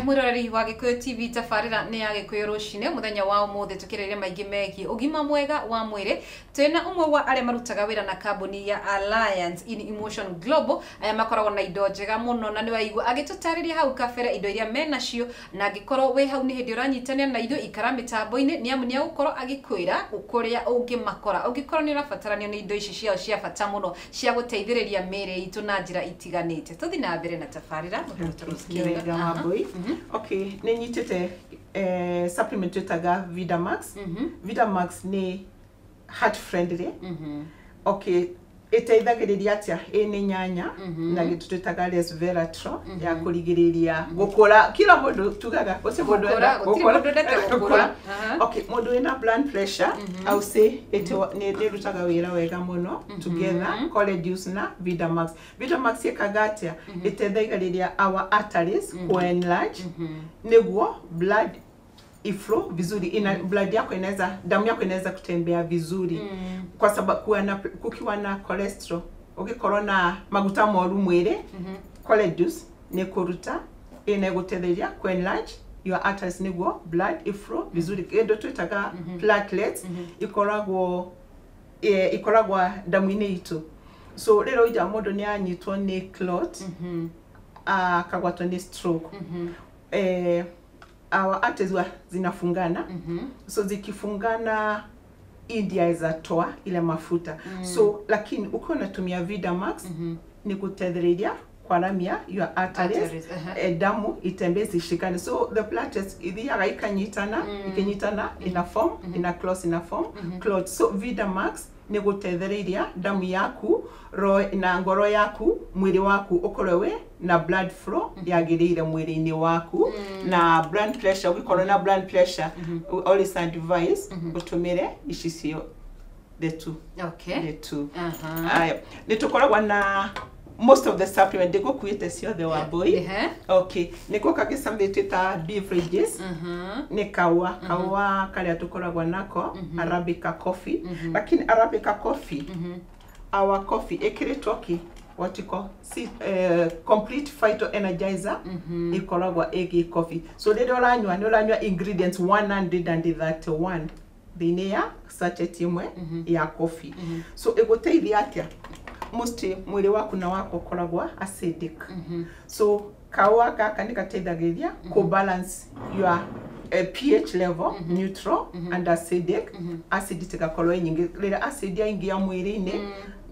mwiroreri wa Gikuyu TV tafarira ni ya Gikuyu rucine muthenya wa umuthi tukirire maingi megi ugima mwega wa mwire twina umwe wa aria marutaga wira na kambuni ya Alliance in Emotion Global aya makoragwo na indo njega muno na ni waigua agitutariria hau kabere indo iria menacio na angikorwo we hau ni hindi uranyitania na ithu ikara mitambo-ini ni amu ni agukorwo agikwira ukuria ungimakora ungikorwo ni urabatarania ni indo ici ciao cia bata muno cia guteithiriria mire itu na njira itiganite tuthi na mbere na tafarira Okay, ni nyitete supplement tutaga Vidamax. Vidamax ni heart friendly. Okay, iteithagiriria atia ene nyanya na gitututaga resveratrol ya kurigiriria gukora kila mundu tugaga ose mundu gukora. Okay, mundu ina blood pressure au say ni rutaga wira wega muno together called juice na Vidamax. Vidamax yakagatia iteithagiriria our arteries ku enlarge neguo blood iflow vizuri ina blood yako inaweza damu yako inaweza kutembea vizuri kwa sababu kukiwa na cholesterol ukikorwo na maguta moru mwire called juice ni kuruta ina gutetheria ku enlarge your arteries niguo blood iflow vizuri endo twitaga platelets ikoragwo damu-ini itu so rero ija mundu ni anyitwo ni clot kagwatwo ni stroke our arteries zinafungana so zikifungana India izatoa ile mafuta so lakini ukiwa unatumia Vidamax ni kutetheria kwa ramia your arteries damu itembeze shikane so the platelets idhiaga ikanyitana ina form ina clot ina form clot so Vidamax ni gutetheria damu yaku na ngoro yaku mwili waku ukorowe na blood flow yagirire mwili-ini waku na blood pressure ukikorwo na blood pressure always advise utumire icisio the two nitukoragwa na most of the supplement ndiko kuite ciothe wa boy okay niko kagisambe twita beverages ni kawa karia tukoragwa nako Arabica coffee lakini Arabica coffee our coffee ekiritwoki what you call complete phyto energizer ikoragwa egi coffee so rero uranywa ingredients 131 thini ya sachet imwe ya coffee so egoteithia atia most mwili waku na wako koragwa acidic so kawa gaka nikateithagiriria ku balance your pH level neutral and acidic acidity gakorwo nyingi rira acid yaingi ya mwili-ini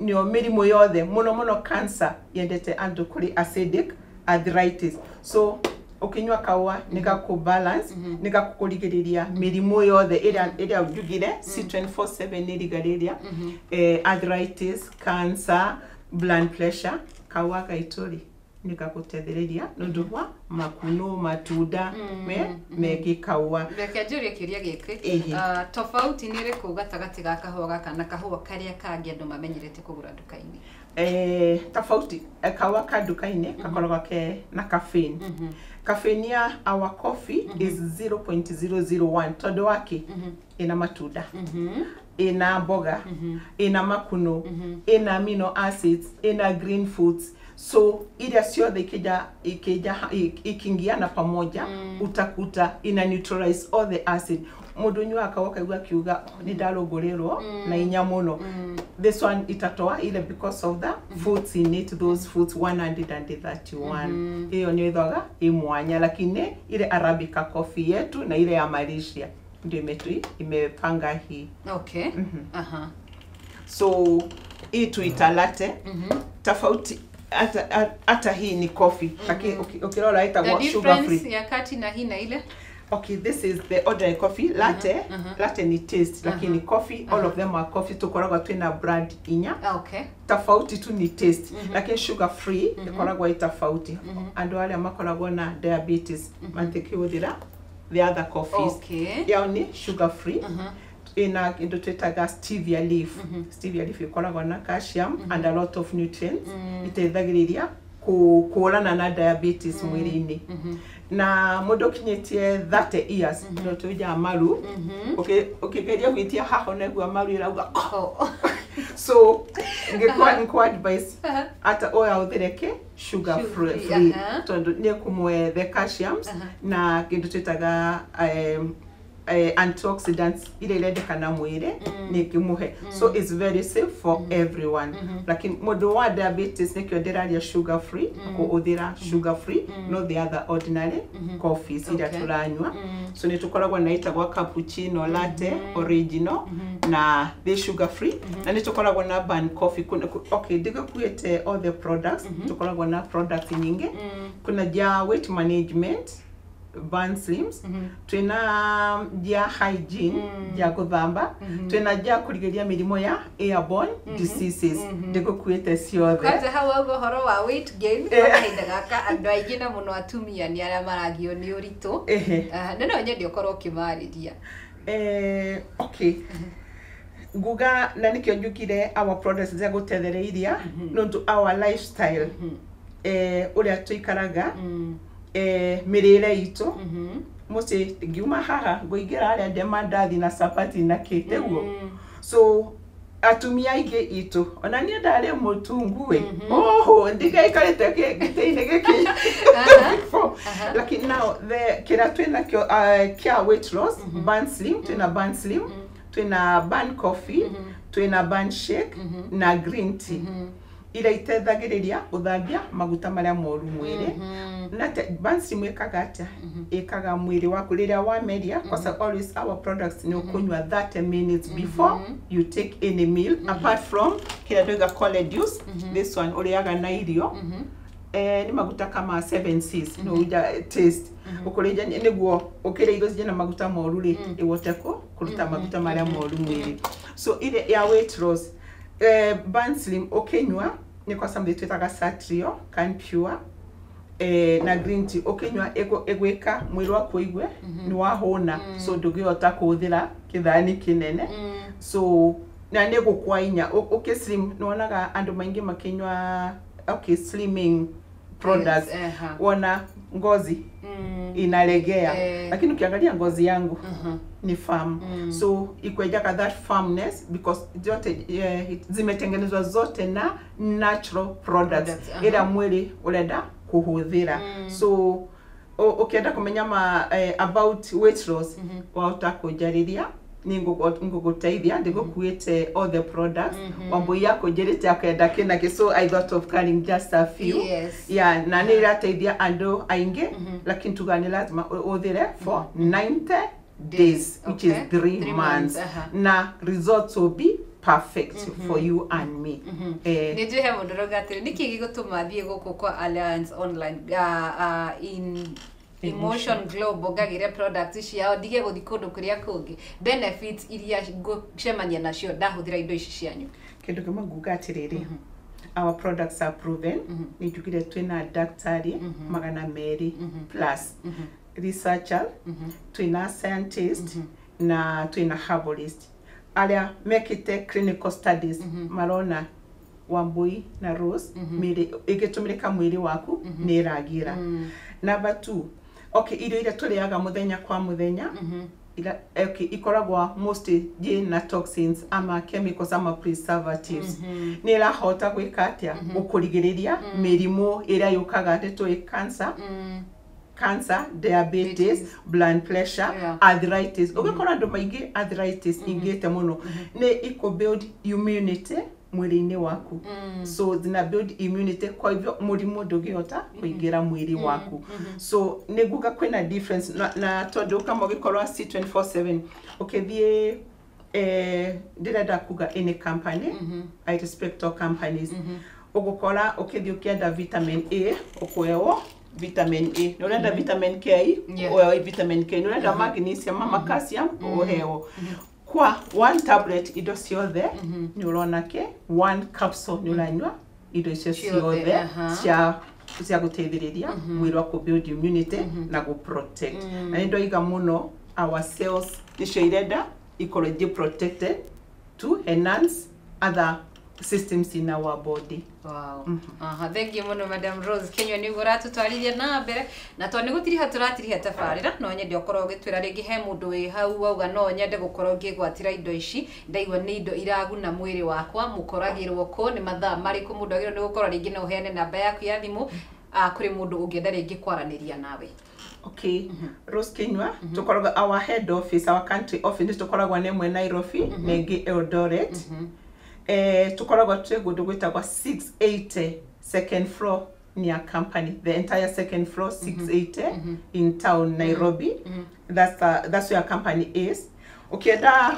nio mirimo yothe muno cancer yendete andu kuri acidic arthritis so ukinywa kawa nika ku balance nika kukurigiriria mirimo yothe ira jugire C24/7 nirigariria arthritis cancer blood pressure kawa gaitori nika kutethereria nundugwa makuno matunda megi kawa reke njuri kiria giki tofauti ni riku gatagati ga kahua gaka na kahua karia kangi andu mamenyerete kugura nduka-ini tofauti kawa ka nduka-ini gakoragwa ke na caffeine caffeine ya our coffee is 0.001 todo wake ina matunda ina mboga ina makuno ina amino acids ina green foods so ile ciothe ikiingiana pamoja utakuta ina neutralize all the acid mundu nywa akawoka igwa kiuga ni darogorerwo na inya muno this one itatoa ile because of the foods in it those foods 131 hiyo ni idhoga imwanya lakini ile Arabica coffee yetu na ile ya Malaysia ndio imepanga hii so hii tuita latte tofauti hata hii ni coffee lakini ukirora itakuwa sugar free ya kati na hii na ile okay this is the ordinary coffee latte ni taste lakini coffee all of them are coffee tukoragwa twina brand inya tofauti tu ni taste lakini sugar free ikoragwa tofauti andu wale makoragwa na diabetes mantekiuthira the other coffees yao ni sugar free ina indo twitaga stevia leaf ikoragwa na calcium and a lot of nutrients iteithagiriria kuolana na diabetes mwili-ini. Na mundu kinyetie 30 years no tuja amaru ukigeria gwitia haho negwa amaru irauga so ngekwa advice ata oya uthereke sugar free tondu ni kumwe the calciums na kindu twitaga antioxidants ile irendekana mwire ni kimuhe so it's very safe for everyone lakini mundu wa diabetes ni kyo ndiraria sugar free ko uthira sugar free no the other ordinary coffees ira turanywa so ni tukoragwa na itagwa cappuccino latte original na the sugar free na ni tukoragwa na ban coffee okay diga kuete all the products tukoragwa na products nyingi kuna ja weight management Burn Slims twina ja hygiene ja kuthamba twina ja kurigeria mirimo ya airborne diseases ndiko kuete ciothe kwanza hawa horo wa weight gain kahinda gaka andu aingi na muno atumia ni aria maragio ni uritu no nyendi ukorwo kimariria okay nguga na nikyo njukire our products za gutethereiria nontu our lifestyle uria tuikaraga mirire itu musi ngiuma haha ngoingira aria demandathi na sapati na kiteguo so atumia ingi itu ona ni ndare mutungu we ndigaikarite giteine giki lakini now the kira twina kyo kia weight loss Burn Slim twina Burn Slim twina Burn Coffee twina Burn Shake na green tea ira itethagiriria uthambia maguta maria moru mwire na Burn Slim ikaga ikaga mwiri waku riria wa media because always our products ni ukunywa 30 minutes before you take any meal apart from kira ndoiga collagen juice this one uriaga na irio ni maguta kama 7 C's no uja taste ukoreja niguo ukire irio zina maguta moru ri iwoteko kuruta maguta maria moru mwiri so ile ya weight loss Burn Slim okenywa ni kwa sababu twitaga Satrio can pure na green tea okenywa egweka mwiri waku igwe ni wahona so ndugihota kuthira kithani kinene so na nego kwainya slim nonaga andu maingi makinywa slimming products wana ngozi inalegea lakini ukiangalia ngozi yangu ni firm so ikweja that firmness because zote zimetengenezwa zote na natural products ila mwili urenda kuhuthira so ukienda kumenya about weight loss wautakunjariria ninguguteithia ndigukuite all the products wambui yako njerete akenda kina so I thought of carrying just a few yeah na nirateithia andu aingi lakini tugani lazima uthire for 90 days which is 3 months na results will be perfect for you and me nijuhe mundu rogatire niki gigutuma thie guku kwa Alliance Online in Emotion Global gagire products ciao dige guthi kundu kuria kungi benefits iria gucemania nacio ndahuthira indo ici cianyu kindu kimwe nguga atiriri our products are proven ni jugire twina daktari magana meri plus researcher twina scientist na twina herbalist alia mekite clinical studies marona wambui na rose miri igitumika mwiri waku ni ragira number 2 okay irio ira turiaga muthenya kwa muthenya okay ikoragwa mostly na toxins ama chemicals ama preservatives ni irahota gwikatia gukurigiriria mirimo ira yukaga ndeto cancer diabetes blood pressure arthritis ugikora ndo maingi arthritis ingite muno ni iko build immunity mwiri-ini waku so zina build immunity kwa hivyo murimu ndugihota kuingira mwiri waku so niguga kwina difference na tondu kama ugikorwa C24/7 ukithie ndirenda kuga any company I respect all companies ugukora ukithie ukienda vitamin A ukwewo vitamin A nurenda vitamin K oyo vitamin K nurenda magnesium ama calcium oheo kwa one tablet ido ciothe ni urona ke one capsule ni uranywa ido icio ciothe cia guteithiriria mwiri wa ku build immunity na go protect na ndo iga muno our cells nicio irenda ecology protected to enhance other systems in our body. Wow. Thank you muno Madam Rose Kenywa ni goratu twaririe na mbere na to ni gutiri haturatiri hatafarira no nyende okorwo gitwira ringi he mundu wi hau auga no nyende gukorwo ngigwatira indo ici ndaigwa ni indo iraguna mwiri wakwa mukoragirwo ko ni mathaa mariku mundu agiro ni gukorwo ringi no uheane namba yaku ya thimu kuri mundu ungienda ringi kwaraniria nawe. Okay, Rose Kenywa, tukoragwa our head office, our country office tukoragwa nemwe Nairobi, nengi Eldoret. Tukoragwa tugundu gwitagwa 680 second floor near company, the entire second floor 680 in town Nairobi. That's where our company is. Ukienda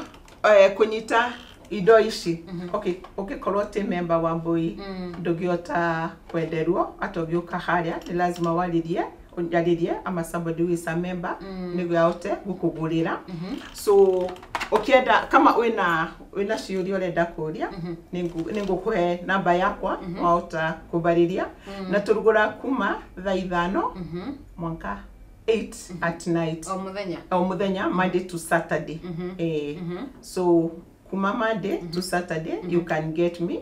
kunyita indo ici okay korote member wa Mbui ndugiota kwenderwo atogioka haria ni lazima walirie unjalirie ama somebody who is a member nigo yaote gukugurira. So ukienda kama wina ciuria urenda kuria ningukuhe namba yakwa waota kubariria na turugura kuma thaa 5 mwanka 8 at night o muthenya Monday to Saturday. So kuma Monday to Saturday you can get me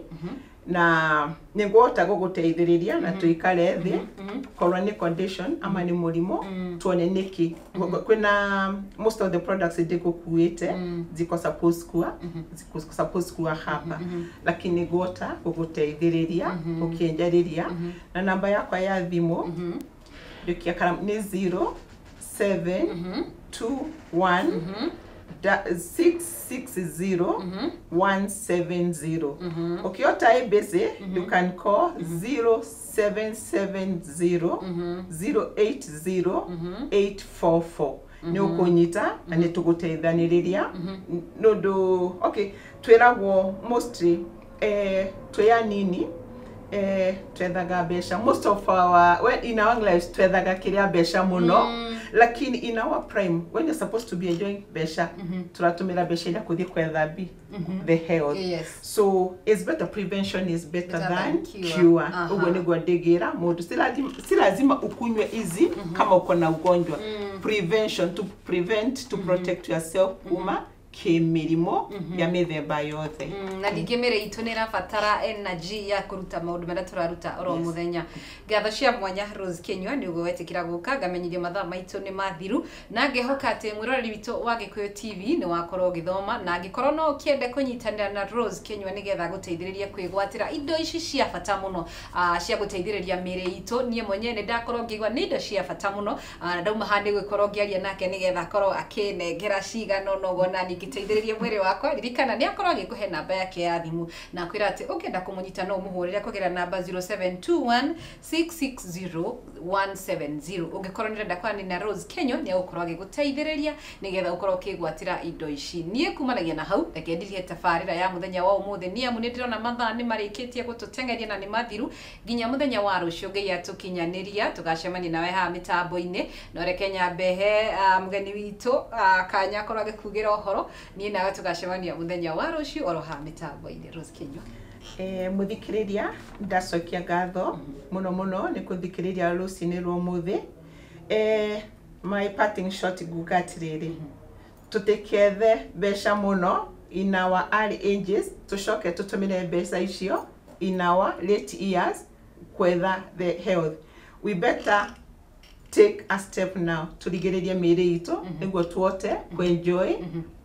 na ningota guguteithiriria na tuikare thi korwa ni condition ama ni murimo tuone niki kwina most of the products ndikukuite ziko supposed kuwa hapa lakini gota guguteithiriria ukienjariria na namba yakwa ya thimu ndukia karam ni 0721 660-170. Ukiota busy, you can call 0770-080-844. Ni ukunyita na nituguteithaniriria nundu okay twiragwo mostly twa nini twethaga besha most of our in our lives twethaga kiria besha muno lakini in our prime when you're supposed to be enjoying besha turatumira besha ila kuthi kwetha the health. So it's better, prevention is better than cure. Ugo ni gwandigira mundu si lazima ukunywe hizi kama uko na ugonjwa. Prevention, to prevent, to protect yourself kuma kimirimo ya mithemba yothe na ndigimire itu ni rafatara energy ya kuruta maundu mara turaruta oro muthenya. Ngatho cia mwanya Rose Kenywa ni ugo wetikira guka ngamenyithio mathaa maitu ni mathiru na ngehoka ati mwiroreri witu wa Gikuyu TV ni wakorwo githoma na ngikorwo no kiende kunyitanira na Rose Kenywa nigetha guteithiriria kwigwatira indo ici cia bata muno cia guteithiriria mire itu. Nie mwenye ni ndakorwo ngigwa ni indo cia bata muno na ndauma handi gwikorwo ngiaria nake nigetha korwo akinengera cigano no gona ngiteithiririe mwiri wakwa. Ririkana ni akorwo agikuhe namba yake ya thimu na kwira ati ukienda kumunyita no muhurire kugira namba 0721660170. Ungikorwo nirenda kwani na Rose Kenywa ni agukorwo agiguteithiriria nigetha ukorwo ukigwatira indo ici. Nie kumanagia na hau rekendirie tafarira ya muthenya wa umuthi ni amu ndirona mathaa ni marikitie gututengeria na ni mathiru nginya muthenya wa rucio ngai atukinyaniria tugacemania nawe ha mitambo-ini no rekenya behe mugeni witu kanya korwo agikugira ohoro ni nawe tugacemania muthenya wa rucio oro ha mitambo-ini. Rose Kenywa muthikiriria ndacokia ngatho muno ni kuthikiriria rucini rwa muthi. My parting shot gugatiriri tutikethe besha muno in our early ages tucoke tutumire besha icio in our late years kwetha the health. We better take a step now to rigiriria mire itu niguo tuote ku enjoy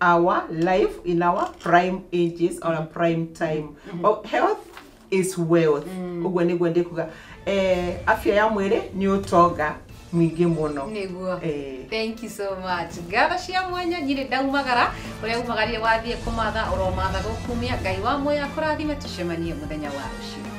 our life in our prime ages or a prime time. Health is wealth. Uguo niguo ndikuga afya ya mwiri ni utonga mwingi muno niguo. Thank you so much. Ngatho cia mwanya nyiri ndaumagara uria umagarie wathie kumatha uromatha gukumia ngai wa moya kurathime tucemanie muthenya wa rucio.